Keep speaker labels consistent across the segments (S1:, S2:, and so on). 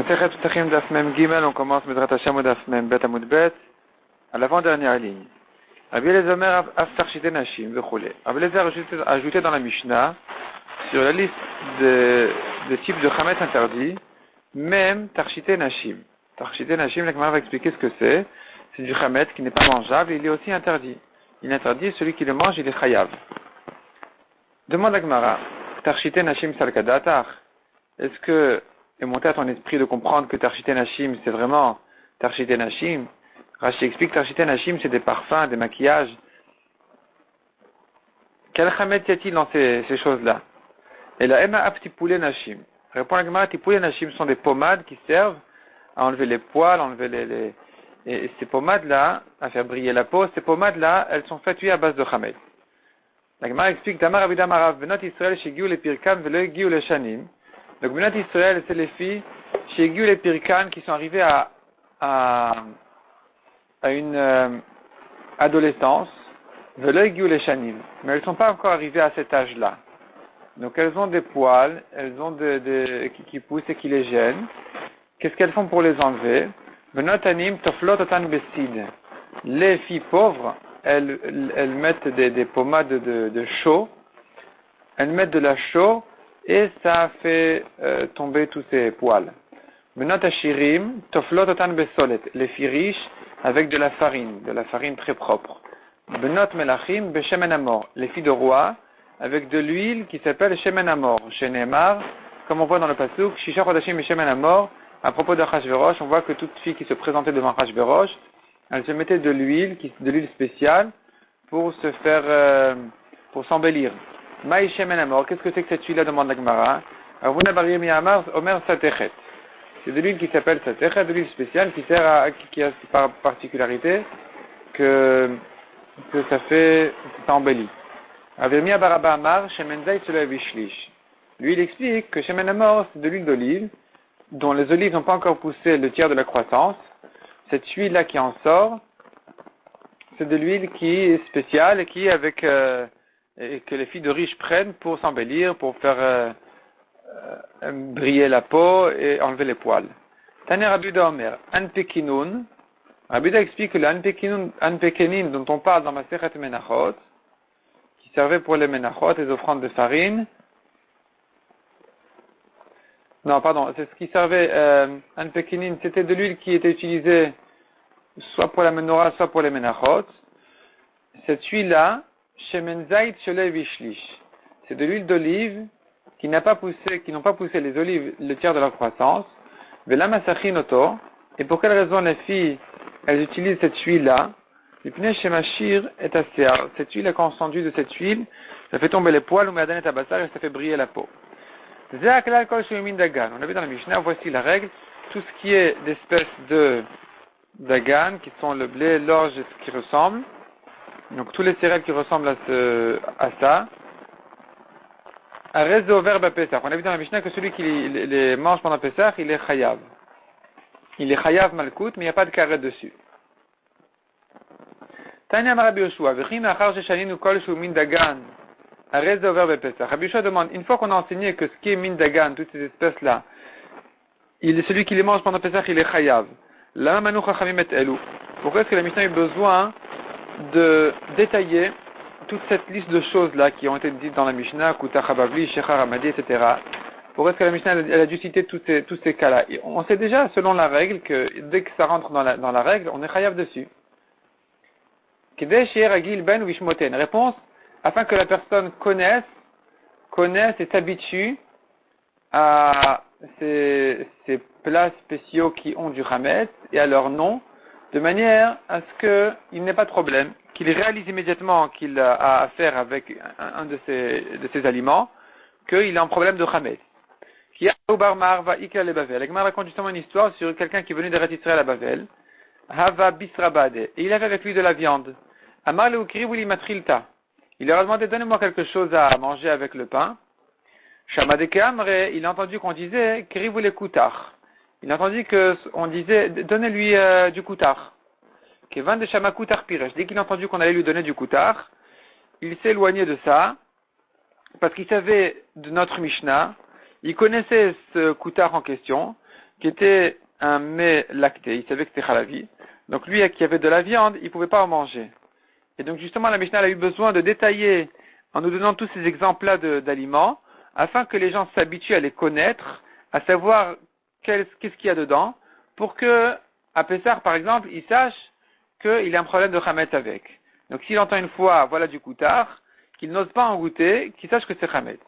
S1: Masechet Ptachim Daf Mem Gimel, on commence Medrat Hashem Daf Mem Bet Amud Bet, à l'avant-dernière ligne. Rabbi Eliezer Omer Af Tarshite Nashim Vechule. Rabbi Eliezer a ajouté dans la Mishnah, sur la liste de types de Chametz interdits, même Tarshite Nashim. Tarshite Nashim, la Gemara va expliquer ce que c'est. C'est du Chametz qui n'est pas mangeable et il est aussi interdit. Il est interdit, celui qui le mange, il est Chayav. Demande la Gemara, Tarshite Nashim Salkadatar. Est-ce que est monté à ton esprit de comprendre que Tarshite Nashim, c'est vraiment Tarshite Nashim? Rashi explique Tarshite Nashim, c'est des parfums, des maquillages. Quel Chametz y a-t-il dans ces choses-là? Et la Ema Ap Tipoule Nashim. Répond la Gemara, Tipoule Nashim sont des pommades qui servent à enlever les poils, enlever et ces pommades-là, à faire briller la peau, ces pommades-là, elles sont faites à base de Chametz. La Gemara explique Tamar Abida Marav, Benot Israël, Shegiu le Pirkan, Vele Giu le Shanim. Donc, Benot Israël, c'est les filles chez Giu les Pirkan qui sont arrivées à une adolescence, Vele Giu les Shanim. Mais elles ne sont pas encore arrivées à cet âge-là. Donc, elles ont des poils, elles ont qui poussent et qui les gênent. Qu'est-ce qu'elles font pour les enlever? Benot Anim Toflot Otan Besid. Les filles pauvres, elles mettent des pommades de chaux. Elles mettent de la chaux et ça fait tomber tous ces poils. Benot Ashirim Toflot Otan Besolet. Les filles riches avec de la farine très propre. Benot Melachim Beshemen Amor. Les filles de roi avec de l'huile qui s'appelle Shemen Amor. Chez Neymar, comme on voit dans le pasuk, Shisha Chodashim Beshemen Amor. À propos d'Achashverosh, on voit que toute fille qui se présentait devant Achashverosh, elle se mettait de l'huile spéciale pour se faire, pour s'embellir. Maï Shemen Amor, qu'est-ce que c'est que cette huile-là, demande la Gemara. Avuna Bar Miyamar Omer Satechet. C'est de l'huile qui s'appelle Satechet, de l'huile spéciale qui a par particularité que ça embellit. Avemia Baraba Amar Shemen Zayt Selo Vishlish. Lui, il explique que Shemen Amor, c'est de l'huile d'olive, dont les olives n'ont pas encore poussé le tiers de la croissance. Cette huile-là qui en sort, c'est de l'huile qui est spéciale et qui et que les filles de riches prennent pour s'embellir, pour faire briller la peau et enlever les poils. Tanya Rabida Omer, Anpekinun. Rabida explique que l'Anpekenin dont on parle dans Masechet Menachot, qui servait pour les Menachot, les offrandes de farine. Non, pardon, c'est ce qui servait, Anpekenin, c'était de l'huile qui était utilisée soit pour la menorah, soit pour les Menachot. Cette huile-là, Shemen Zayt Sholei Vishlish. C'est de l'huile d'olive qui n'ont pas poussé les olives le tiers de leur croissance. Vela Masachinoto. Et pour quelle raison les filles, elles utilisent cette huile-là? L'ipnei Shemashir est assez. Cette huile, quand on s'enduit de cette huile, ça fait tomber les poils, ou Me'adan et Tabassar, et ça fait briller la peau. On a vu dans la Mishnah, voici la règle, tout ce qui est d'espèces de dagan, qui sont le blé, l'orge et ce qui ressemble, donc tous les céréales qui ressemblent à ça, reste au verbe à Pessah. On a vu dans la Mishnah que celui qui les mange pendant Pessah, il est chayav. Il est chayav malkout, mais il n'y a pas de carré dessus. Tanya Rabbi Yoshua, v'chim achar sheshanin kol shu min dagan. Rabbi Yoshua demande, une fois qu'on a enseigné que ce qui est min dagan, toutes ces espèces-là, il est celui qui les mange pendant Pessah, il est chayav. Pourquoi est-ce que la Mishnah a eu besoin de détailler toute cette liste de choses-là qui ont été dites dans la Mishnah, Kuta Chabavli, Shechar Hamadi, etc. Pourquoi est-ce que la Mishnah elle a dû citer tous ces cas-là? On sait déjà, selon la règle, que dès que ça rentre dans la règle, on est chayav dessus. Réponse, afin que la personne connaisse et s'habitue à ces plats spéciaux qui ont du chametz et à leur nom, de manière à ce qu'il n'ait pas de problème, qu'il réalise immédiatement qu'il a affaire avec un de ces aliments, qu'il a un problème de chametz. La Gemara raconte justement une histoire sur quelqu'un qui est venu d'Eretz Israël à Bavel, Hava Bisrabade, et il avait avec lui de la viande. Amar le Ukri Matrilta. Il leur a demandé, donnez-moi quelque chose à manger avec le pain. Shamadeke Amre, il a entendu qu'on disait, Kirivu le Koutar. Il a entendu qu'on disait, donnez-lui du Koutar. Kevan de Shama Koutar Piresh. Dès qu'il a entendu qu'on allait lui donner du Koutar, il s'est éloigné de ça, parce qu'il savait de notre Mishnah, il connaissait ce Koutar en question, qui était un mets lacté, il savait que c'était halavi. Donc lui qui avait de la viande, il ne pouvait pas en manger. Et donc justement la Mishnah a eu besoin de détailler en nous donnant tous ces exemples-là d'aliments, afin que les gens s'habituent à les connaître, à savoir qu'est-ce qu'il y a dedans, pour que, à Pessah, par exemple, il sache qu'il a un problème de chametz avec. Donc s'il entend une fois, voilà du koutard, qu'il n'ose pas en goûter, qu'il sache que c'est chametz.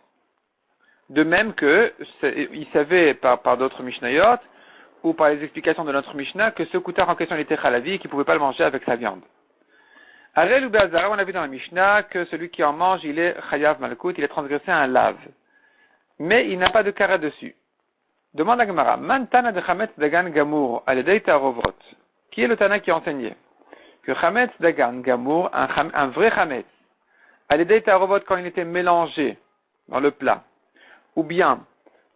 S1: De même que, il savait par d'autres Mishnayot, ou par les explications de notre Mishnah, que ce koutard en question était chalavi et qu'il ne pouvait pas le manger avec sa viande. Arel ou Be'azara, on a vu dans la Mishnah que celui qui en mange, il est chayav malkout, il est transgressé un lave. Mais il n'a pas de carré dessus. Demande à Gemara, man tana de chametz dagan gamour, aledei tarovot. Qui est le tana qui a enseigné que chametz dagan gamour, un vrai chametz, aledei tarovot quand il était mélangé dans le plat, ou bien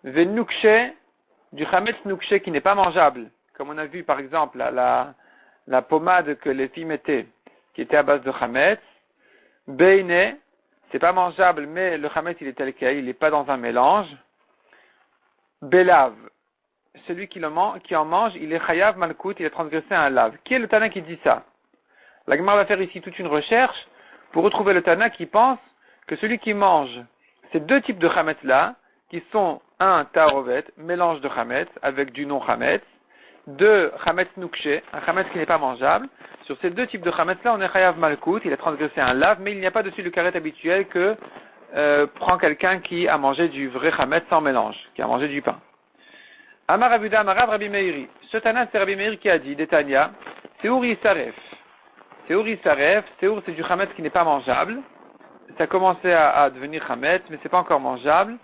S1: venukshe, du chametz nukshe qui n'est pas mangeable, comme on a vu par exemple la pommade que les filles mettaient, qui était à base de chametz, beine, c'est pas mangeable, mais le chametz il est tel quel, il n'est pas dans un mélange. Belav, celui qui en mange, il est chayav malkout, il est transgressé un lave. Qui est le Tana qui dit ça? La Gemara va faire ici toute une recherche pour retrouver le Tana qui pense que celui qui mange ces deux types de chametz là, qui sont un tarovet, mélange de chametz avec du non chametz, deux chametz nukshe, un chametz qui n'est pas mangeable. Sur ces deux types de chametz là, on est chayav malkout, il a transgressé un lave, mais il n'y a pas dessus le karet habituel que prend quelqu'un qui a mangé du vrai chametz sans mélange, qui a mangé du pain. Amar Abuda, Amarav Rabbi Meiri. Ce Tana, c'est Rabbi Meiri qui a dit, Détania, Seur Yisaref. Seur Yisaref, Seur c'est du chametz qui n'est pas mangeable. Ça a commencé à devenir chametz, mais c'est pas encore mangeable.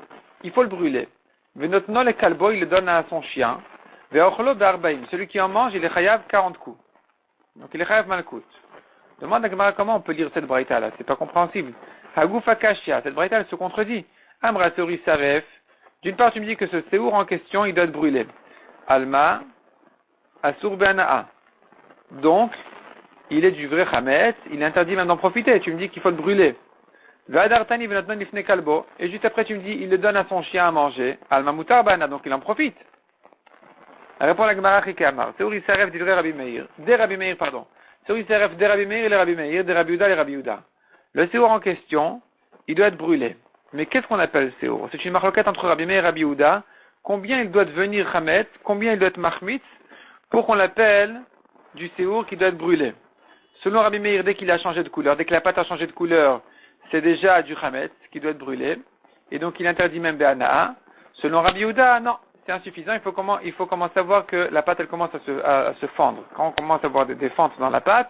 S1: Il faut le brûler. Venotno le kalbo, il le donne à son chien. Veochlo be'arbaim. Celui qui en mange, il est chayav 40 coups. Donc il est chayav malkout. Demande à Gemara comment on peut lire cette braïta là, c'est pas compréhensible. Hagouf akashia, cette braïta elle se contredit. Amra Seur Yisaref. D'une part, tu me dis que ce séour en question, il doit être brûlé. Alma, asur be'ana'a. Donc, il est du vrai chametz, il est interdit même d'en profiter. Tu me dis qu'il faut le brûler. V'adartani v'notnon lifne kalbo. Et juste après, tu me dis, il le donne à son chien à manger. Alma mutar be'ana, donc il en profite. Répond la Gemara Chikamar. Séour Yisaref dit Rabbi Meir. Des Rabbi Meir, pardon. Séour Yisaref des Rabbi Meir, les Rabbi Meir, des Rabbi Uda, les Rabbi Uda. Le séour en question, il doit être brûlé. Mais qu'est-ce qu'on appelle séour? C'est une marloquette entre Rabbi Meir et Rabbi Uda. Combien il doit devenir chametz, combien il doit être machmitz, pour qu'on l'appelle du séour qui doit être brûlé. Selon Rabbi Meir, dès qu'il a changé de couleur, dès que la pâte a changé de couleur, c'est déjà du chametz qui doit être brûlé. Et donc il interdit même be'ana'a. Selon Rabbi Uda, non, c'est insuffisant. Il faut commencer à voir que la pâte elle commence à se fendre. Quand on commence à voir des fentes dans la pâte,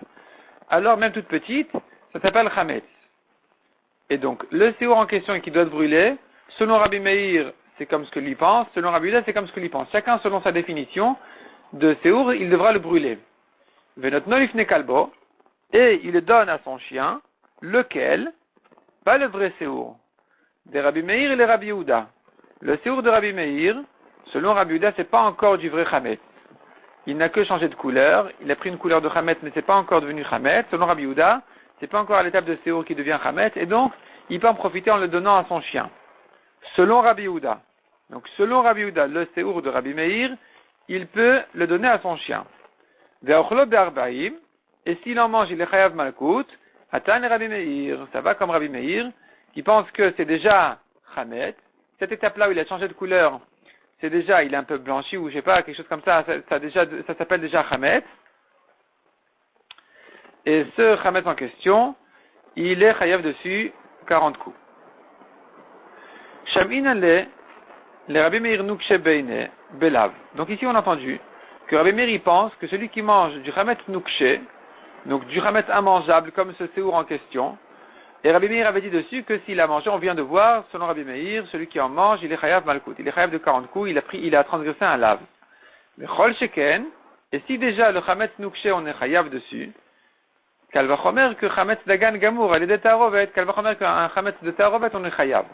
S1: alors même toute petite, ça s'appelle chametz. Et donc, le séour en question qui doit être brûlé, selon Rabbi Meir, c'est comme ce que lui pense, selon Rabbi Uda, c'est comme ce que lui pense. Chacun, selon sa définition de séour, il devra le brûler. Venotno lifne kalbo, et il le donne à son chien, lequel, pas le vrai séour, des Rabbi Meir et les Rabbi Uda. Le séour de Rabbi Meir, selon Rabbi Uda, c'est pas encore du vrai chametz. Il n'a que changé de couleur, il a pris une couleur de chametz, mais c'est pas encore devenu chametz. Selon Rabbi Uda, c'est pas encore à l'étape de séour qui devient chametz, et donc, il peut en profiter en le donnant à son chien. Selon Rabbi Uda. Donc, selon Rabbi Uda, le séour de Rabbi Meir, il peut le donner à son chien. Ve'ochlo be'arbaim, et s'il en mange, il est chayav malkout, atan Rabbi Meir. Ça va comme Rabbi Meir, qui pense que c'est déjà chametz. Cette étape-là où il a changé de couleur, c'est déjà, il est un peu blanchi, ou je sais pas, quelque chose comme ça, ça s'appelle déjà chametz. Et ce chametz en question, il est chayav dessus 40 coups. Sham'in les Rabbi Meir nukshe beine belav. Donc ici on a entendu que Rabbi Meir pense que celui qui mange du chametz nukshe, donc du chametz immangeable comme ce séour en question, et Rabbi Meir avait dit dessus que s'il a mangé, on vient de voir, selon Rabbi Meir, celui qui en mange, il est chayav malkout. Il est chayav de 40 coups, il a transgressé un lave. Mais chol sheken, et si déjà le chametz nukshe on est chayav dessus, Kalvachomer que chametz dagan gamour, elle est de tarovet, Kalvachomer qu'un chametz de tarovet, on est chayav.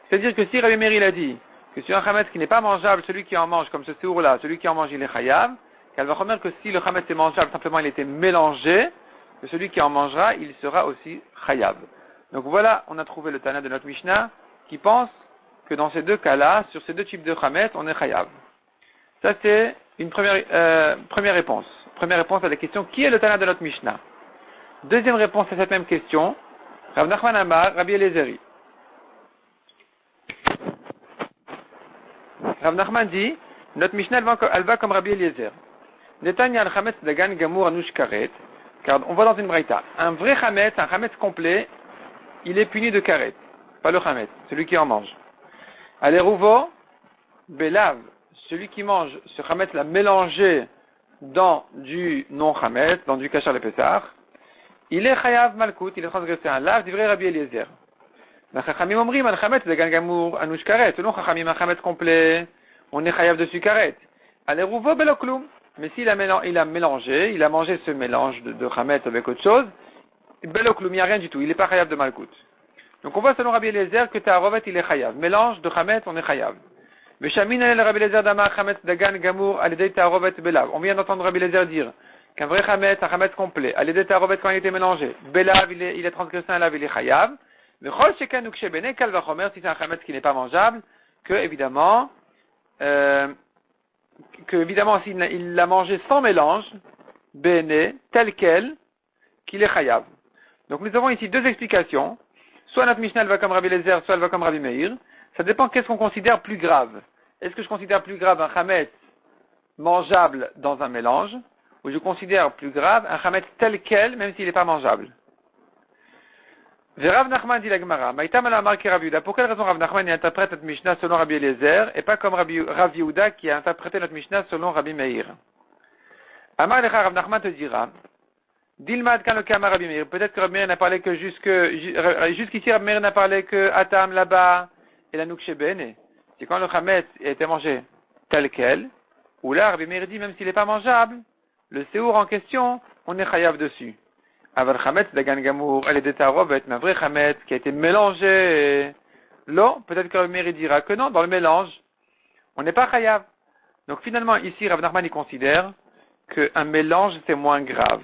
S1: C'est-à-dire que si Rabbi Meir il a dit que sur un chametz qui n'est pas mangeable, celui qui en mange, comme ce séour-là, celui qui en mange, il est chayav, Kalvachomer que si le chametz est mangeable, simplement il était mélangé, que celui qui en mangera, il sera aussi chayav. Donc voilà, on a trouvé le Tana de notre Mishnah, qui pense que dans ces deux cas-là, sur ces deux types de chametz, on est chayav. Ça, c'est une première réponse. Première réponse à la question, qui est le Tana de notre Mishnah? Deuxième réponse à cette même question, Rav Nachman Amar, Rabbi Eliezer. Rav Nachman dit, notre Mishnah, elle va comme Rabbi Eliezer. Netanya al-Chametz Dagan Gamour Anush Karet, car on voit dans une braïta, un vrai Chametz, un Chametz complet, il est puni de Karet, pas le Chametz, celui qui en mange. Alerouvo, Belav, celui qui mange ce Chametz l'a mélangé dans du non-Chametz, dans du Kachar le Pessah, il est Chayav Malkout, il est transgressé un lav d'ivrei Rabbi Eliezer. La Chachamim omrim, un Chametz Dagan Gamour Anush Karet, selon Chachamim, un Chametz complet, on est Chayav dessus Karet. Alerouvo Belokloum. Mais s'il a mélangé, il a mangé ce mélange de Chametz avec autre chose, Belokloum, il n'y a rien du tout, il n'est pas Chayav de Malkout. Donc on voit selon Rabbi Eliezer que Ta'arovet il est Chayav. Mélange de Chametz, on est Chayav. Veshamin el Rabbi Eliezer Damar Chametz Dagan Gamour Alidei Ta'arovet Belav. On vient d'entendre Rabbi Eliezer dire qu'un vrai Chametz, un Chametz complet, Alidei Ta'arovet quand il était mélangé, Belav il est transgressé un lav, il est Chayav. Vechol Shekan Ukshebene Kal Vachomer, si c'est un Chametz qui n'est pas mangeable, que évidemment s'il l'a mangé sans mélange, béné, tel quel, qu'il est chayav. Donc nous avons ici deux explications. Soit notre Mishnah elle va comme Rabbi Eliezer, soit elle va comme Rabbi Meir. Ça dépend qu'est-ce qu'on considère plus grave. Est-ce que je considère plus grave un chametz mangeable dans un mélange, ou je considère plus grave un chametz tel quel, même s'il n'est pas mangeable? Rav Nachman dit la Gemara, Maïtam ala marqué Rav Yehuda. Pour quelle raison Rav Nachman interprète notre Mishnah selon Rabbi Eliezer et pas comme Rav Yehuda qui a interprété notre Mishnah selon Rabbi Meir? Amar lecha Rav Nachman te dira, Dilmad kan le kama Rabbi Meir. Peut-être que Rabbi Meir n'a parlé que jusqu'ici Rabbi Meir n'a parlé que Atam là-bas et la Nukshebene. C'est quand le chametz a été mangé tel quel, ou là Rabbi Meir dit même s'il n'est pas mangeable, le séour en question, on est chayav dessus. Aval chametz dagan gamour, elle est détarovet, mais un vrai chametz qui a été mélangé. Là, peut-être que Rabbi Meir dira que non, dans le mélange, on n'est pas chayav. Donc finalement, ici, Rav Nachman, il considère qu'un mélange, c'est moins grave.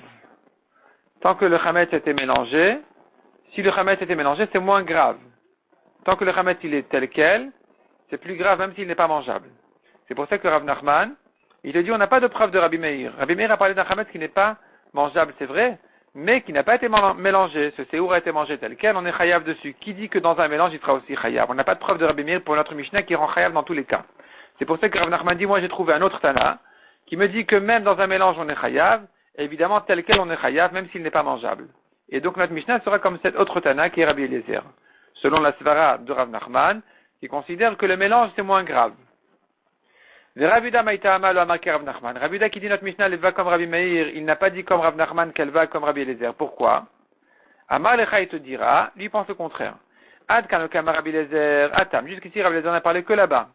S1: Tant que le chametz a été mélangé, si le chametz était mélangé, c'est moins grave. Tant que le chametz, il est tel quel, c'est plus grave, même s'il n'est pas mangeable. C'est pour ça que Rav Nachman, il te dit, on n'a pas de preuve de Rabbi Meir. Rabbi Meir a parlé d'un chametz qui n'est pas mangeable, c'est vrai, mais qui n'a pas été mélangé. Ce séour a été mangé tel quel, on est chayav dessus. Qui dit que dans un mélange, il sera aussi chayav? On n'a pas de preuve de Rabbi Meir pour notre Mishnah qui rend chayav dans tous les cas. C'est pour ça que Rav Nachman dit, moi j'ai trouvé un autre Tana, qui me dit que même dans un mélange, on est chayav, et évidemment tel quel on est chayav, même s'il n'est pas mangeable. Et donc notre Mishnah sera comme cette autre Tana qui est Rabbi Eliezer, selon la svara de Rav Nachman, qui considère que le mélange c'est moins grave. Rav Yehuda Maïtama lo amar Rav Nachman. Rav Yehuda qui dit notre Mishnah elle va comme Rabbi Meir, il n'a pas dit comme Rav Nachman qu'elle va comme Rabbi Eliezer. Pourquoi? Amar lecha il te dira, lui pense le contraire. Ad kan le kama Rabbi Eliezer, atam. Jusqu'ici Rabbi Eliezer n'a parlé que là-bas.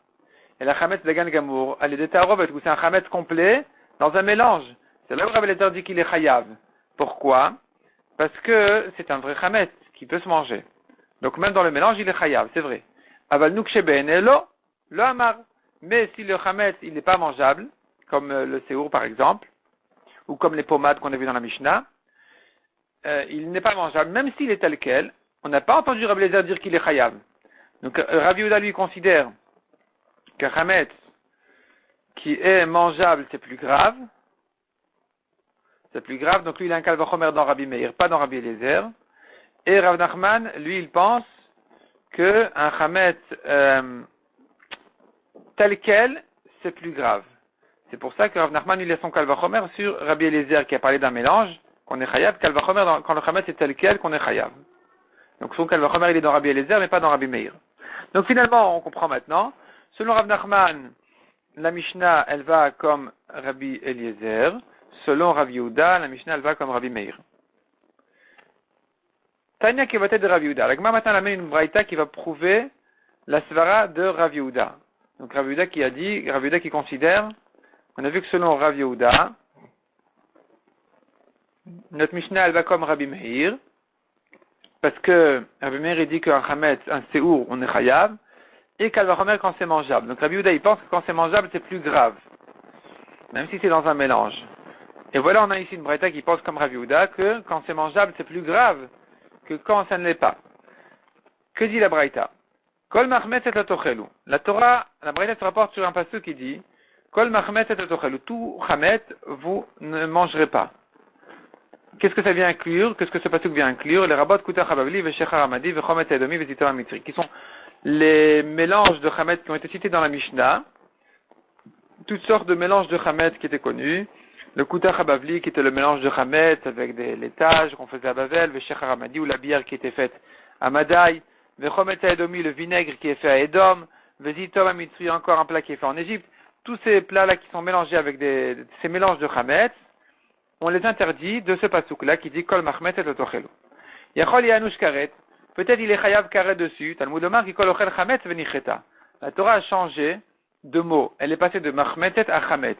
S1: Et la chametz dagan gamour, elle est de tarovet, où c'est un chametz complet dans un mélange. C'est là où Rabbi Eliezer dit qu'il est chayav. Pourquoi? Parce que c'est un vrai chametz qui peut se manger. Donc même dans le mélange il est chayav, c'est vrai. Aval nuksheben et lo amar. Mais si le chametz, il n'est pas mangeable, comme le séour par exemple, ou comme les pommades qu'on a vues dans la Mishnah, il n'est pas mangeable, même s'il est tel quel, on n'a pas entendu Rabbi Eliezer dire qu'il est chayav. Donc Rabbi Yehuda lui considère qu'un chametz qui est mangeable, c'est plus grave. C'est plus grave, donc lui il a un kal vachomer dans Rabbi Meir, pas dans Rabbi Eliezer. Et Rav Nachman, lui il pense qu'un chametz tel quel, c'est plus grave. C'est pour ça que Rav Nachman il laisse son kal vachomer sur Rabbi Eliezer qui a parlé d'un mélange, qu'on est chayav, kal vachomer quand le chametz est tel quel, qu'on est chayav. Donc son kal vachomer il est dans Rabbi Eliezer mais pas dans Rabbi Meir. Donc finalement on comprend maintenant, selon Rav Nachman, la Mishnah elle va comme Rabbi Eliezer, selon Rav Yehuda, la Mishnah elle va comme Rabbi Meir. Tanya qui va être de Rav Yehuda. La Gemara maintenant amène une braïta qui va prouver la svara de Rav Yehuda. Donc Rav Yehuda qui a dit, Rav Yehuda qui considère, on a vu que selon Rav Yehuda, notre Mishnah elle va comme Rabbi Meir, parce que Rabbi Meir il dit qu'un chametz, un séour, on est chayav, et qu'elle va remettre quand c'est mangeable. Donc Rabbi Yehuda il pense que quand c'est mangeable c'est plus grave, même si c'est dans un mélange. Et voilà on a ici une braïta qui pense comme Rabbi Yehuda que quand c'est mangeable c'est plus grave que quand ça ne l'est pas. Que dit la braïta? Kol machmet et la tochelu. La Torah, la braïta se rapporte sur un passage qui dit Kol machmetzet l'tochelu. Tout chamet, vous ne mangerez pas. Qu'est-ce que ça vient inclure? Qu'est-ce que ce pasuk vient inclure? Les rabot kuta chabavli, veshechar amadi, vechomet edomi, vezitor amitri, qui sont les mélanges de chamet qui ont été cités dans la Mishnah, toutes sortes de mélanges de chamet qui étaient connus. Le kuta chabavli, qui était le mélange de chamet avec des laitages qu'on faisait à Bavel, veshechar amadi, ou la bière qui était faite à Madaï, vechomet edomi, le vinaigre qui est fait à Edom, vezitor amitri, encore un plat qui est fait en Égypte. Tous ces plats-là qui sont mélangés avec ces mélanges de chametz, on les interdit de ce pasuk-là qui dit Kol machmet et l'tochelu. Yachol yanush karet. Peut-être il est chayav karet dessus. Talmud Omar qui kol ochel chametz venicheta. La Torah a changé de mot. Elle est passée de machmetet à chametz.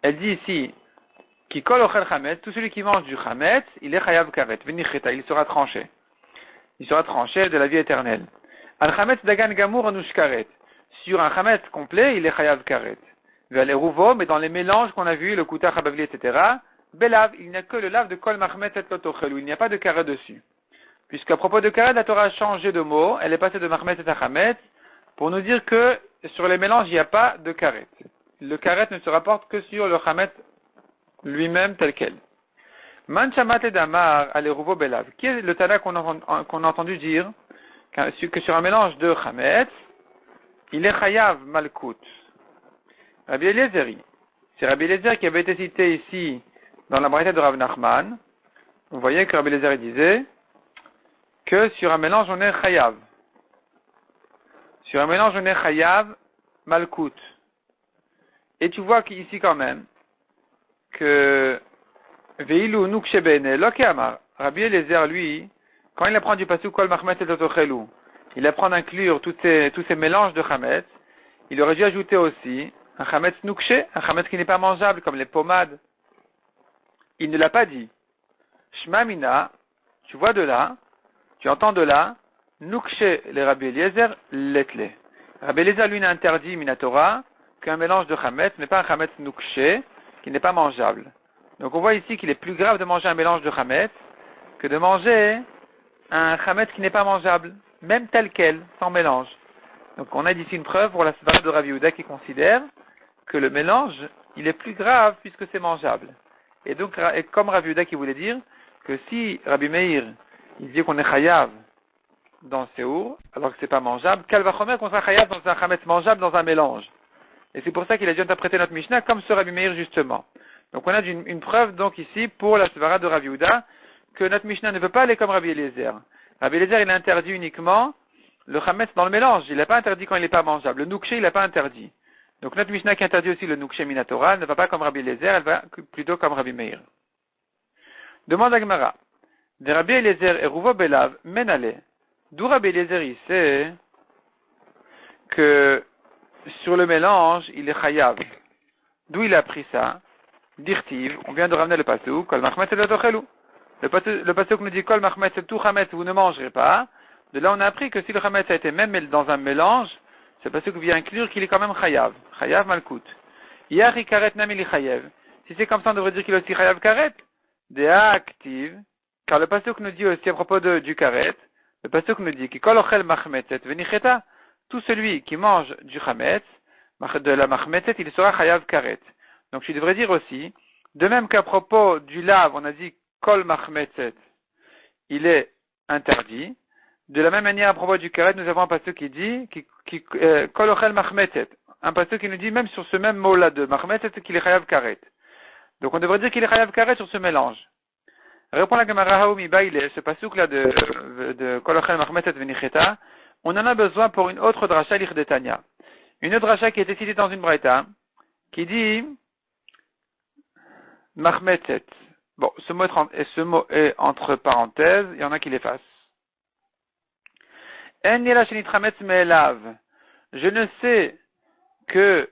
S1: Elle dit ici qui kol ochel chametz. Tout celui qui mange du chametz, il est chayav karet venicheta. Il sera tranché. Il sera tranché de la vie éternelle. Al chametz dagan gamour anush karet. Sur un chametz complet, il est chayav karet. Vers les rouveaux, mais dans les mélanges qu'on a vus, le kuta chabavli, etc., belav, il n'y a que le lave de kol machmet et l'tochelu, il n'y a pas de karet dessus. Puisqu'à propos de karet, la Torah a changé de mot, elle est passée de machmet et chametz, pour nous dire que sur les mélanges, il n'y a pas de karet. Le karet ne se rapporte que sur le chametz lui-même tel quel. Man shamat et damar ale rouveau belav. Qui est le tana qu'on a entendu dire que sur un mélange de chametz, il est chayav malkout. Rabbi Eliezer, c'est Rabbi Eliezer qui avait été cité ici dans la braïta de Rav Nachman. Vous voyez que Rabbi Eliezer disait que sur un mélange on est chayav. Sur un mélange on est chayav malkout. Et tu vois qu'ici quand même que veilu nukshe bene lokeamar. Rabbi Eliezer lui, quand il apprend du pasuk kol machmet et l'tochelu, il apprend d'inclure tous ces mélanges de chametz. Il aurait dû ajouter aussi un chametz nukshe, un chametz qui n'est pas mangeable, comme les pommades. Il ne l'a pas dit. Shma mina, tu vois de là, tu entends de là, nukshe les Rabbi Eliezer, letle. Rabbi Eliezer, lui, n'a interdit minatora qu'un mélange de chametz, mais pas un chametz nukshe, qui n'est pas mangeable. Donc on voit ici qu'il est plus grave de manger un mélange de chametz que de manger un chametz qui n'est pas mangeable, même tel quel, sans mélange. Donc on a ici une preuve pour la svara de Rav Yehuda qui considère que le mélange, il est plus grave puisque c'est mangeable. Et donc, comme Rav Yehuda qui voulait dire que si Rabbi Meir, il dit qu'on est chayav dans le séour, alors que c'est pas mangeable, quel va chomer qu'on sera chayav dans un chametz mangeable dans un mélange. Et c'est pour ça qu'il a dû interpréter notre Mishnah comme ce Rabbi Meir justement. Donc on a une preuve donc ici pour la svara de Rav Yehuda que notre Mishnah ne veut pas aller comme Rabbi Eliezer. Rabbi Eliezer, il a interdit uniquement le chametz dans le mélange. Il n'a pas interdit quand il n'est pas mangeable. Le nukshe, il n'a pas interdit. Donc notre Mishnah qui interdit aussi le nukshe minatora, elle ne va pas comme Rabbi Eliezer, elle va plutôt comme Rabbi Meir. Demande à Gemara. De Rabbi Eliezer et Rouvo Belav, menale. D'où Rabbi Eliezer, il sait que sur le mélange, il est chayav. D'où il a pris ça? Dirtiv, on vient de ramener le pasuk, kol machmet et l'tochelu. Le pasuk nous dit kol machmet et tout chametz, vous ne mangerez pas. De là, on a appris que si le chametz a été même dans un mélange, ce pasuk vient inclure qu'il est quand même chayav. Chayav malkout. Yari karet namili chayev. Si c'est comme ça, on devrait dire qu'il est aussi chayav karet. Dea active. Car le pasuk nous dit aussi à propos du karet, le pasuk nous dit que kol ochel machmetzet venicheta. Tout celui qui mange du chametz, de la machmetzet, il sera chayav karet. Donc, je devrais dire aussi, de même qu'à propos du lave, on a dit kol machmetzet, il est interdit. De la même manière, à propos du karet, nous avons un pasuk qui dit kol ochel machmetzet. Un pasuk qui nous dit, même sur ce même mot-là de machmetzet, qu'il est chayav karet. Donc, on devrait dire qu'il est chayav karet sur ce mélange. Répond la Gemara Haoumi Baile, ce pasuk-là de kol ochel machmetzet venicheta, on en a besoin pour une autre dracha l'Irdetania. Une autre dracha qui est citée dans une braïta, qui dit machmetzet. Bon, ce mot est entre parenthèses, il y en a qui l'effacent. En yela shenitrametz me'elav. Je ne sais que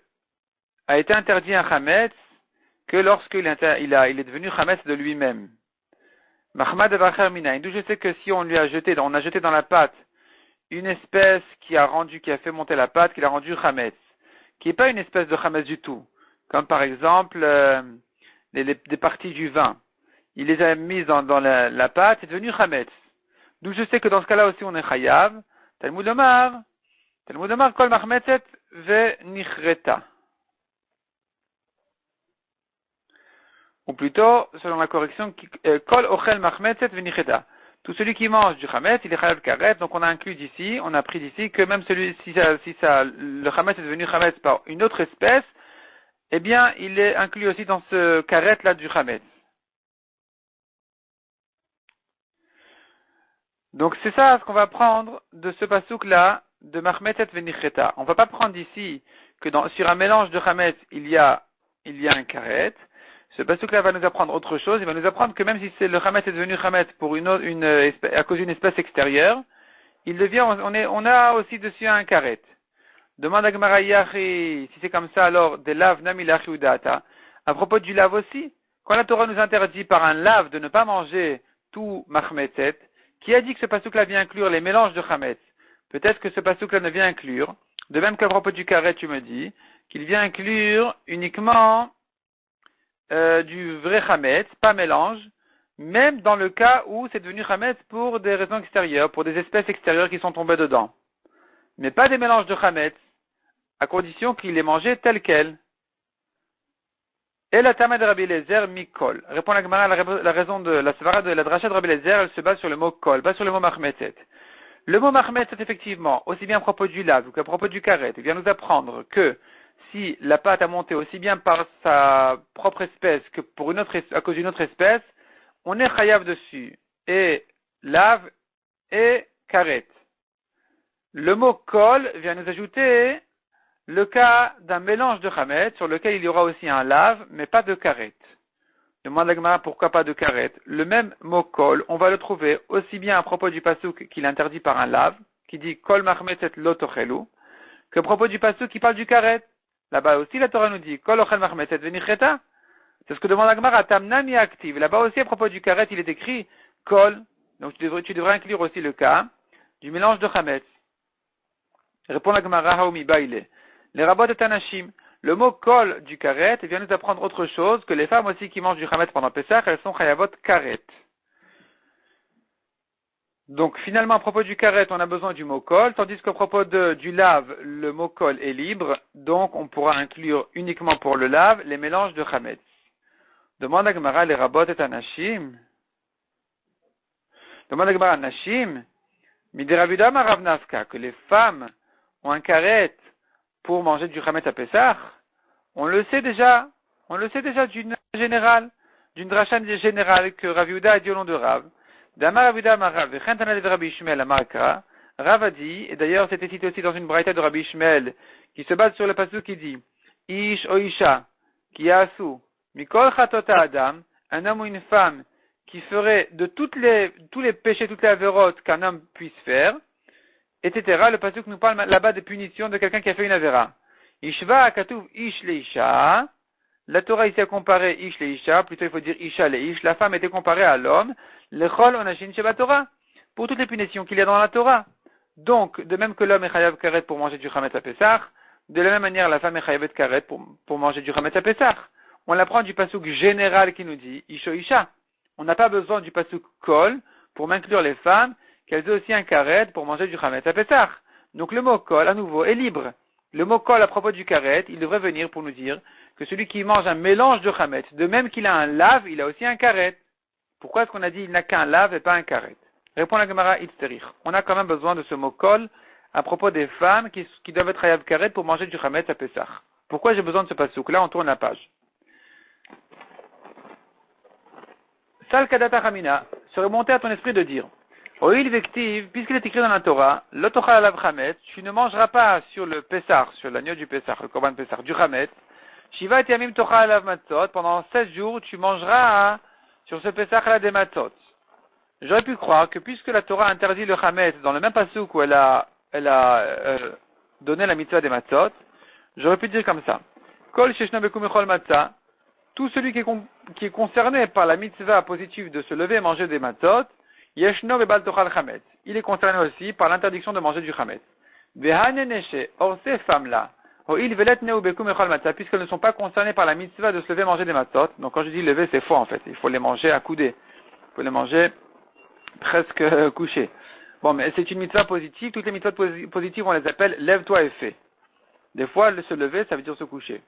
S1: a été interdit un chametz que lorsqu'il est devenu chametz de lui-même. Mahmad avacher minayin. D'où je sais que si on a jeté dans la pâte une espèce qui a fait monter la pâte, qui l'a rendu chametz, qui n'est pas une espèce de chametz du tout, comme par exemple des parties du vin. Il les a mises dans la pâte, c'est devenu chametz. D'où je sais que dans ce cas-là aussi on est chayav. Talmud Omar, kol machmetzet ve nichreta. ou plutôt, selon la correction, kol ochel machmetzet venicheta. Tout celui qui mange du chametz, il est chayav karet, donc on a inclus d'ici, on a pris d'ici que même celui, si le chametz est devenu chametz par une autre espèce, eh bien, il est inclus aussi dans ce karet là du chametz. Donc c'est ça ce qu'on va prendre de ce pasouk là de machmetzet venicheta. On va pas prendre ici que sur un mélange de chametz il y a un karet. Ce pasuk-là va nous apprendre autre chose. Il va nous apprendre que même si le chametz est devenu chametz pour à cause d'une espèce extérieure, il devient, on a aussi dessus un karet. Demande à Gemara Yachi, si c'est comme ça, alors des laves namilachi ou data. À propos du lave aussi, quand la Torah nous interdit par un lave de ne pas manger tout machmetzet, qui a dit que ce pasuk-là vient inclure les mélanges de chametz? Peut-être que ce pasuk-là ne vient inclure, de même qu'à propos du karet, tu me dis, qu'il vient inclure uniquement du vrai chametz, pas mélange, même dans le cas où c'est devenu chametz pour des raisons extérieures, pour des espèces extérieures qui sont tombées dedans. Mais pas des mélanges de chametz, à condition qu'il est mangé tel quel. Et la tama de Rabbi Eliezer mikol. Répond la Gemara, la raison de la svara de la dracha de Rabbi Eliezer, elle se base sur le mot kol, pas sur le mot machmetzet. Le mot machmetzet, effectivement, aussi bien à propos du lave qu'à propos du karet, il vient nous apprendre que si la pâte a monté aussi bien par sa propre espèce que pour à cause d'une autre espèce, on est chayav dessus. Et lave et karet. Le mot kol vient nous ajouter le cas d'un mélange de chametz sur lequel il y aura aussi un lave, mais pas de karet. Demande la Gemara pourquoi pas de karet. Le même mot kol, on va le trouver aussi bien à propos du pasuk qu'il interdit par un lave, qui dit kol machmetzet lo tochelu, que à propos du pasuk qui parle du karet. Là-bas aussi, la Torah nous dit, Kol ochel machmetzet venicheta. C'est ce que demande la Gemara, tamnami active. Là-bas aussi, à propos du karet, il est écrit, Kol. Donc, tu devrais inclure aussi le cas du mélange de chametz. Répond la Gemara, haomi baile. Les rabbot et tanashim. Le mot Kol du karet vient nous apprendre autre chose, que les femmes aussi qui mangent du chametz pendant Pessah, elles sont chayavot karet. Donc, finalement, à propos du karet, on a besoin du mot kol, tandis qu'à propos du lave, le mot kol est libre, donc on pourra inclure uniquement pour le lave les mélanges de chametz. Demande à Gemara, les rabot et anashim. Demande à Gemara, anashim, midirabuda marav nafka, que les femmes ont un karet pour manger du chametz à Pessah. On le sait déjà d'une dracha générale que Rav Yehuda a dit au nom de Rav. Rav a dit, et d'ailleurs c'était cité aussi dans une braïta de Rabbi Ishmael, qui se base sur le pasuk qui dit, Ish o Isha, qui a asu, Mikol Chatota Adam, un homme ou une femme qui ferait de tous les péchés, toutes les avérotes qu'un homme puisse faire, etc. Le pasuk nous parle là-bas de punition de quelqu'un qui a fait une avéra. Ishva akatuv Ish le Isha, la Torah ici a comparé Ish le Isha, plutôt il faut dire Isha le Ish, la femme était comparée à l'homme, Lechol onashin sheba Torah, pour toutes les punitions qu'il y a dans la Torah. Donc, de même que l'homme est chayav karet pour manger du chametz à Pessah, de la même manière la femme est chayav karet pour manger du chametz à Pessah. On l'apprend du pasuk général qui nous dit Isho Isha. On n'a pas besoin du pasuk kol pour m'inclure les femmes qu'elles aient aussi un karet pour manger du chametz à Pessah. Donc le mot kol à nouveau est libre. Le mot kol à propos du karet, il devrait venir pour nous dire que celui qui mange un mélange de chametz, de même qu'il a un lave, il a aussi un karet. Pourquoi est-ce qu'on a dit il n'a qu'un lave et pas un karet? Répond la Gemara Itzterich. On a quand même besoin de ce mot kol à propos des femmes qui doivent être hayav karet pour manger du chametz à Pessah. Pourquoi j'ai besoin de ce pasuk? Là, on tourne la page. Sal kadata chamina, se remonter à ton esprit de dire, Oil vective, puisqu'il est écrit dans la Torah, l'otochal alav chametz, tu ne mangeras pas sur le Pessah, sur l'agneau du Pessah, le korban Pessah, du chametz, Shiva et yamim tochal alav matzot, pendant 16 jours, tu mangeras sur ce Pessah-là des matzot. J'aurais pu croire que puisque la Torah interdit le chametz dans le même pasuk où elle a donné la mitzvah des matzot, j'aurais pu dire comme ça. Kol sheshno bekum echol matzah, tout celui qui est concerné par la mitzvah positive de se lever et manger des matzot, yeshno bebal tochal chametz. Il est concerné aussi par l'interdiction de manger du chametz. Vehaneneshe, or ces femmes-là, puisqu'elles ne sont pas concernées par la mitzvah de se lever et manger des matzot. Donc quand je dis lever, c'est faux en fait. Il faut les manger accoudés. Il faut les manger presque couchés. Bon, mais c'est une mitzvah positive. Toutes les mitzvahs positives, on les appelle lève-toi et fais. Des fois, se lever, ça veut dire se coucher.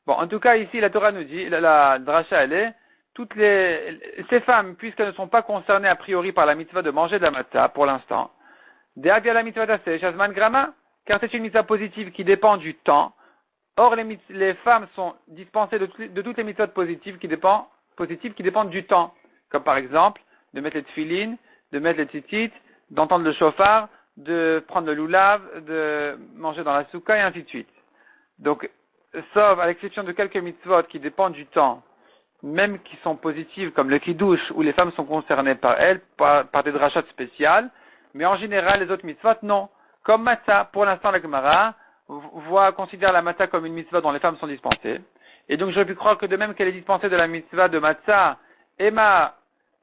S1: Bon, en tout cas, ici, la Torah nous dit, la dracha, elle est, ces femmes, puisqu'elles ne sont pas concernées a priori par la mitzvah de manger de la matzah pour l'instant, De'avia la mitzvah d'aseh, shazman grama, car c'est une mitzvah positive qui dépend du temps. Or, les femmes sont dispensées de toutes les mitzvahs positives qui dépendent du temps. Comme par exemple, de mettre les tefilines, de mettre les tzitzit, d'entendre le shofar, de prendre le loulav, de manger dans la soukha et ainsi de suite. Donc, sauf à l'exception de quelques mitzvot qui dépendent du temps, même qui sont positives comme le kiddush où les femmes sont concernées par elles, par des drachot spéciales, mais en général les autres mitzvot non. Comme matzah, pour l'instant la Gemara considère la matzah comme une mitzvah dont les femmes sont dispensées. Et donc j'aurais pu croire que de même qu'elle est dispensée de la mitzvah de matzah, Emma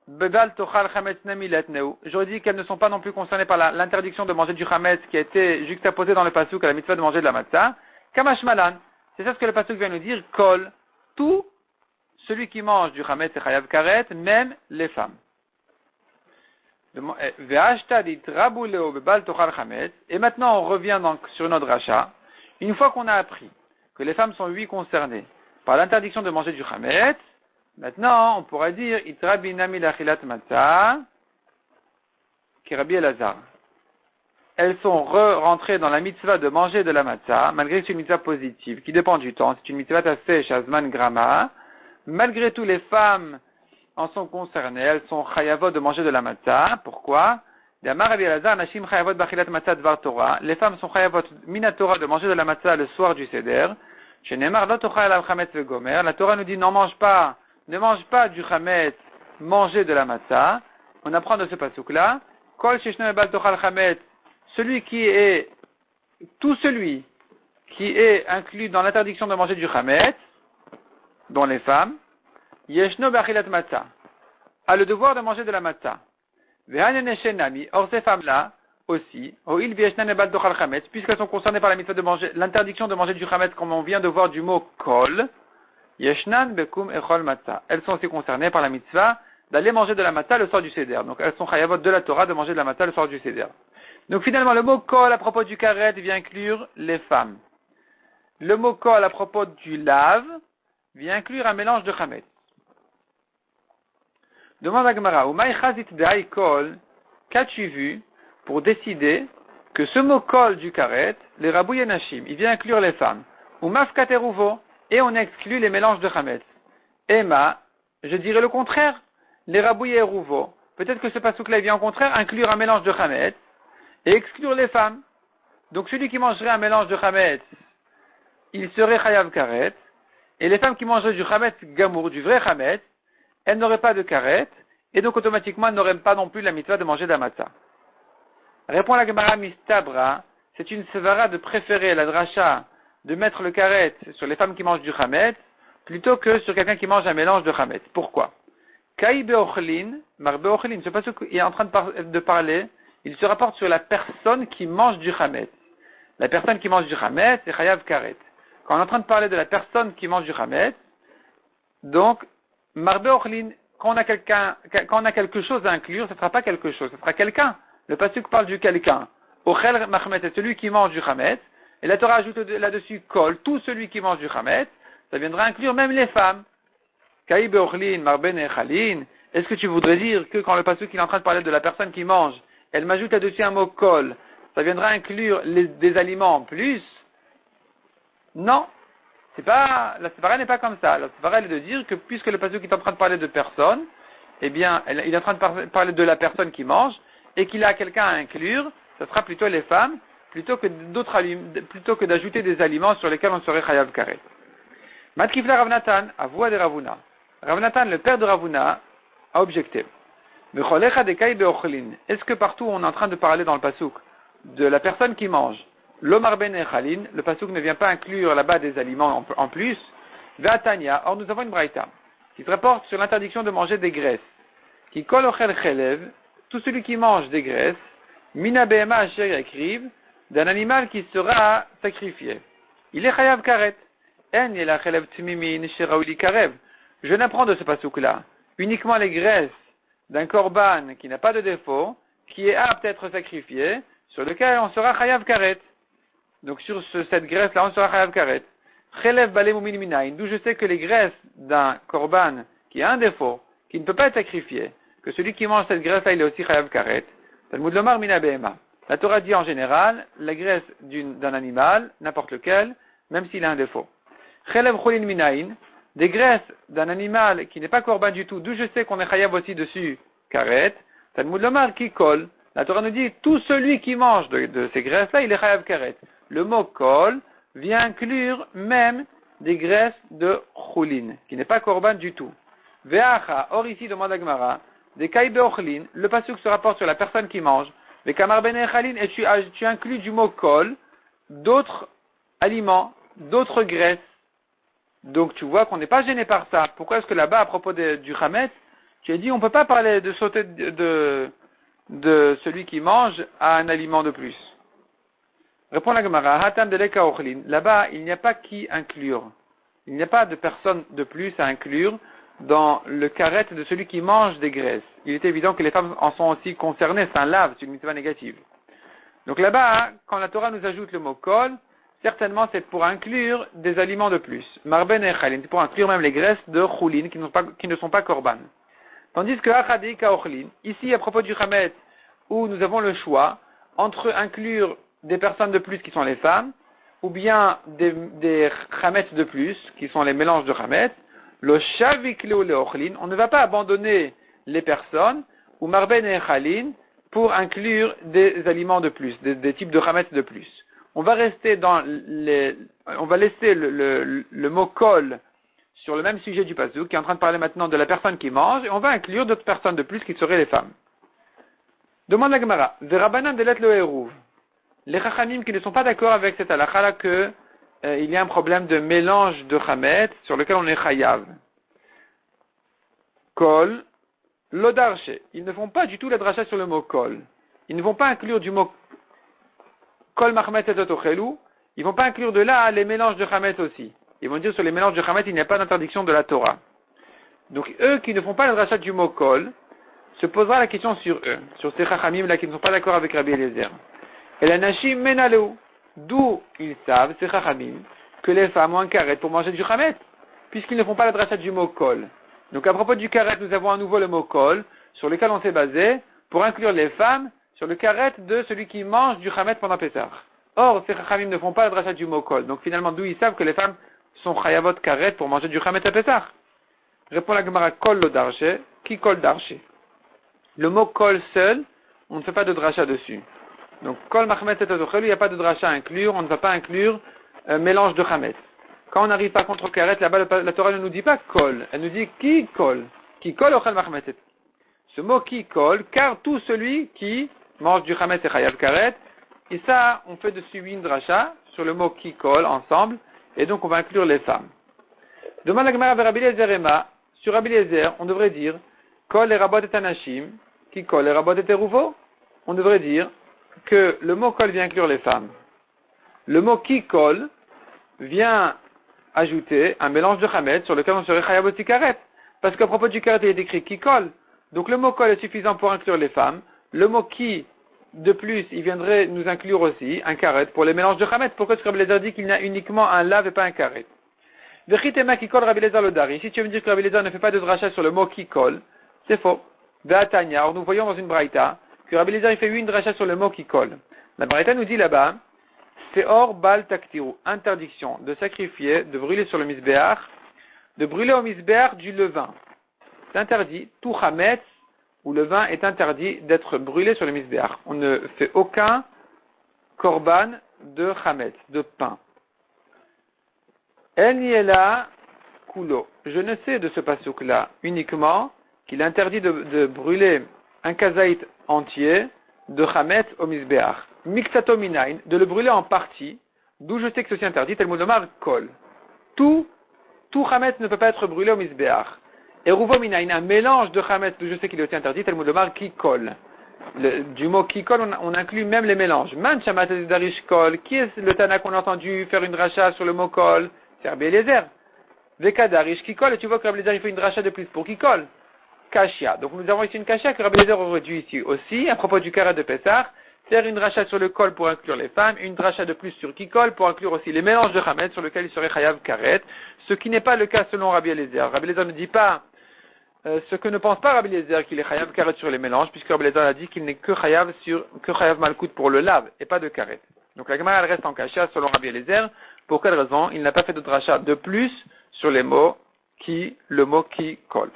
S1: Bebal Tochal Chametz Nemilet Neu. J'aurais dit qu'elles ne sont pas non plus concernées par l'interdiction de manger du chametz qui a été juxtaposée dans le pasuk à la mitzvah de manger de la matzah. Kamash Malan. C'est ça ce que le pasuk vient nous dire. Kol. Tout celui qui mange du chametz et chayav karet, même les femmes. Et maintenant on revient donc sur notre rachat. Une fois qu'on a appris que les femmes sont concernées par l'interdiction de manger du chametz, maintenant on pourra dire Itra binami lachilat matzah ki Rabbi Elazar. Elles sont rentrées dans la mitzvah de manger de la matzah, malgré que c'est une mitzvah positive qui dépend du temps. C'est une mitzvah tasseh shazman grama. Malgré tout, les femmes en sont concernées, elles sont chayavot de manger de la matzah. Pourquoi? Les femmes sont chayavot minatora de manger de la matzah le soir du seder. La Torah nous dit ne mange pas du chametz, manger de la matzah. On apprend de ce pasuk-là. Tout celui qui est inclus dans l'interdiction de manger du chametz, dont les femmes, Yeshno Bachilat Matzah, a le devoir de manger de la matzah. Or ces femmes-là aussi, puisqu'elles sont concernées par la mitzvah de manger, l'interdiction de manger du chametz, comme on vient de voir du mot kol, Yeshnan Bekum Echol Matzah. Elles sont aussi concernées par la mitzvah d'aller manger de la matzah le soir du seder. Donc elles sont chayavot de la Torah de manger de la matzah le soir du seder. Donc finalement le mot kol à propos du karet vient inclure les femmes. Le mot kol à propos du lave vient inclure un mélange de chametz. Demande à Gemara, Umay chazit da'ai kol, qu'as-tu vu pour décider que ce mot kol du karet, les rabouye nashim, il vient inclure les femmes. Umaf kateruvo, et on exclut les mélanges de chametz. Emma, je dirais le contraire, les rabouye rouvo. Peut-être que ce pasuk-là vient au contraire inclure un mélange de chametz et exclure les femmes. Donc celui qui mangerait un mélange de chametz, il serait chayav karet. Et les femmes qui mangeraient du chametz gamour, du vrai chametz, elles n'auraient pas de karet, et donc automatiquement elles n'auraient pas non plus la mitzvah de manger de la matzah. Répond la Gemara mistabra, c'est une sevara de préférer la dracha de mettre le karet sur les femmes qui mangent du chametz, plutôt que sur quelqu'un qui mange un mélange de chametz. Pourquoi? Kai beochlin, mar beochlin, c'est pas ce qu'il est en train de parler, il se rapporte sur la personne qui mange du chametz. La personne qui mange du chametz, c'est chayav karet. Quand on est en train de parler de la personne qui mange du chametz, donc, marbe ochlin, quand on a quelque chose à inclure, ce ne sera pas quelque chose, ce sera quelqu'un. Le pasuk parle du quelqu'un. Ochel machmet, c'est celui qui mange du chametz. Et la Torah ajoute là-dessus kol, tout celui qui mange du chametz, ça viendra inclure même les femmes. Kai beochlin, marbe nechalin. Est-ce que tu voudrais dire que quand le pasuk est en train de parler de la personne qui mange, elle m'ajoute là-dessus un mot kol, ça viendra inclure des aliments en plus? Non, la sévara n'est pas comme ça. La sévara est de dire que puisque le pasuk est en train de parler de personne, eh bien, il est en train de parler de la personne qui mange, et qu'il a quelqu'un à inclure, ce sera plutôt les femmes, plutôt que d'ajouter des aliments sur lesquels on serait chayav karet. Matkifla Ravnatan, avoua de Ravuna. Ravnatan, le père de Ravuna, a objecté. Est-ce que partout on est en train de parler dans le pasuk de la personne qui mange, l'omar ben echalin, le pasuk ne vient pas inclure là-bas des aliments en plus. Ve'atania, or nous avons une braïta qui se rapporte sur l'interdiction de manger des graisses. Qui kol ochel chelev, tout celui qui mange des graisses, mina behema asher yakriv, d'un animal qui sera sacrifié. Il est chayav karet. En yela chelev tmimin sheraouli karev. Je n'apprends de ce pasuk-là uniquement les graisses d'un korban qui n'a pas de défaut, qui est apte à être sacrifié, sur lequel on sera chayav karet. Donc sur cette graisse-là, on sera chayav karet. Chelev balem umin minayin, d'où je sais que les graisses d'un korban qui a un défaut, qui ne peut pas être sacrifié, que celui qui mange cette graisse-là, il est aussi chayav karet. Talmud lomar mina behema. La Torah dit en général, la graisse d'un animal, n'importe lequel, même s'il a un défaut. Chelev chulin minayin, des graisses d'un animal qui n'est pas korban du tout, d'où je sais qu'on est chayav aussi dessus karet. Talmud lomar qui colle. La Torah nous dit, tout celui qui mange de ces graisses-là, il est chayav karet. Le mot kol vient inclure même des graisses de chulin, qui n'est pas korban du tout. Ve'acha, or ici, demande la Gemara, des kaïbe ochlin, le pasuk se rapporte sur la personne qui mange, des kamar ben echalin, et tu inclus du mot kol, d'autres aliments, d'autres graisses. Donc tu vois qu'on n'est pas gêné par ça. Pourquoi est-ce que là-bas, à propos du chametz, tu as dit on ne peut pas parler de sauter de celui qui mange à un aliment de plus? Répond la Gemara, hatam de leka ochlin, là-bas, il n'y a pas qui inclure. Il n'y a pas de personne de plus à inclure dans le karet de celui qui mange des graisses. Il est évident que les femmes en sont aussi concernées, c'est un lave, c'est une mitzvah négative. Donc là-bas, quand la Torah nous ajoute le mot kol, certainement c'est pour inclure des aliments de plus. Marben et chalin, c'est pour inclure même les graisses de choulin qui ne sont pas korban. Tandis que achadei ka ochlin, ici à propos du chametz, où nous avons le choix entre inclure des personnes de plus qui sont les femmes, ou bien des chametz de plus, qui sont les mélanges de chametz, le shaviklo le ochlin, on ne va pas abandonner les personnes, ou marben et chalin, pour inclure des aliments de plus, des types de chametz de plus. On va laisser le mot kol sur le même sujet du pasuk, qui est en train de parler maintenant de la personne qui mange, et on va inclure d'autres personnes de plus qui seraient les femmes. Demande la Gemara, Verabanan delet lo eruv. Les chachamim qui ne sont pas d'accord avec cette halakha là que il y a un problème de mélange de chametz sur lequel on est chayav. Kol, lodarche. Ils ne font pas du tout la dracha sur le mot kol. Ils ne vont pas inclure du mot kol machmetz et otochelu. Ils ne vont pas inclure de là les mélanges de chametz aussi. Ils vont dire sur les mélanges de chametz, il n'y a pas d'interdiction de la Torah. Donc eux qui ne font pas la dracha du mot kol, se posera la question sur eux, sur ces chachamim là qui ne sont pas d'accord avec Rabbi Eliezer. Et la nashim menaleu, d'où ils savent, ces chachamim, que les femmes ont un karet pour manger du chametz, puisqu'ils ne font pas la dracha du mot kol. Donc à propos du karet, nous avons à nouveau le mot kol, sur lequel on s'est basé, pour inclure les femmes sur le karet de celui qui mange du chametz pendant Pessah. Or, ces chachamim ne font pas la dracha du mot kol, donc finalement d'où ils savent que les femmes sont chayavot karet pour manger du chametz à Pessah. Répond la Gemara, kol lo darche, qui kol darche. Le mot kol seul, on ne fait pas de dracha dessus. Donc, kol machmet et otochelu, il n'y a pas de dracha à inclure, on ne va pas inclure mélange de chametz. Quand on n'arrive pas contre karet, là-bas, la Torah ne nous dit pas kol, elle nous dit qui kol ochel machmet. Ce mot qui kol, car tout celui qui mange du chametz et chayav karet, et ça, on fait dessus une dracha sur le mot qui kol ensemble, et donc on va inclure les femmes. Demande la Gemara vers Rabbi Eliezer Ema, sur Rabbi Eliezer, on devrait dire kol et rabot et anashim, qui kol et rabot et teruvo. On devrait dire que le mot kol vient inclure les femmes. Le mot qui kol vient ajouter un mélange de chametz sur lequel on serait chayav aussi karet. Parce qu'à propos du karet, il est écrit qui kol. Donc le mot kol est suffisant pour inclure les femmes. Le mot qui, de plus, il viendrait nous inclure aussi un karet pour les mélanges de chametz. Pourquoi est-ce que Rabbi Eliezer dit qu'il y a uniquement un lav et pas un karet? Vechitema qui kol Rabbi Eliezer lodari. Si tu veux me dire que Rabbi Eliezer ne fait pas de dracha sur le mot qui kol, c'est faux. Ve'atanya, alors nous voyons dans une braïta que Rabbi Eliezer il fait une dracha sur le mot qui colle. La braïta nous dit là-bas, c'est or bal taktiru, interdiction de sacrifier, de brûler sur le misbéach, de brûler au misbéach du levain. C'est interdit, tout chametz ou levain est interdit d'être brûlé sur le misbéach. On ne fait aucun korban de chametz, de pain. El niela kulo. Je ne sais de ce pasuk-là uniquement qu'il est interdit de brûler un kazaït entier de chametz au misbéach. Miktato minayin, de le brûler en partie, d'où je sais que ceci est interdit, tel modomar kol. Tout chametz ne peut pas être brûlé au misbéach. Et ruvo minayin, un mélange de chametz, d'où je sais qu'il est aussi interdit, tel modomar ki kol. Du mot ki kol, on inclut même les mélanges. Man shamat darish kol, qui est le Tana qu'on a entendu faire une dracha sur le mot kol? C'est Rabbi Eliezer. Veka darish ki kol, et tu vois que Rabbi Eliezer il fait une dracha de plus pour ki kol. Kashia. Donc nous avons ici une kashia que Rabbi Eliezer aurait dû ici aussi, à propos du karet de Pessah, faire une dracha sur le kol pour inclure les femmes, une dracha de plus sur kikol pour inclure aussi les mélanges de chametz sur lesquels il serait chayav karet, ce qui n'est pas le cas selon Rabbi Eliezer. Rabbi Eliezer ne dit pas ce que ne pense pas Rabbi Eliezer qu'il est chayav karet sur les mélanges, puisque Rabbi Eliezer a dit qu'il n'est que chayav malkout pour le lave et pas de karet. Donc la Gemara elle reste en kasha selon Rabbi Eliezer. Pour quelle raison? Il n'a pas fait de dracha de plus sur le mot qui colle.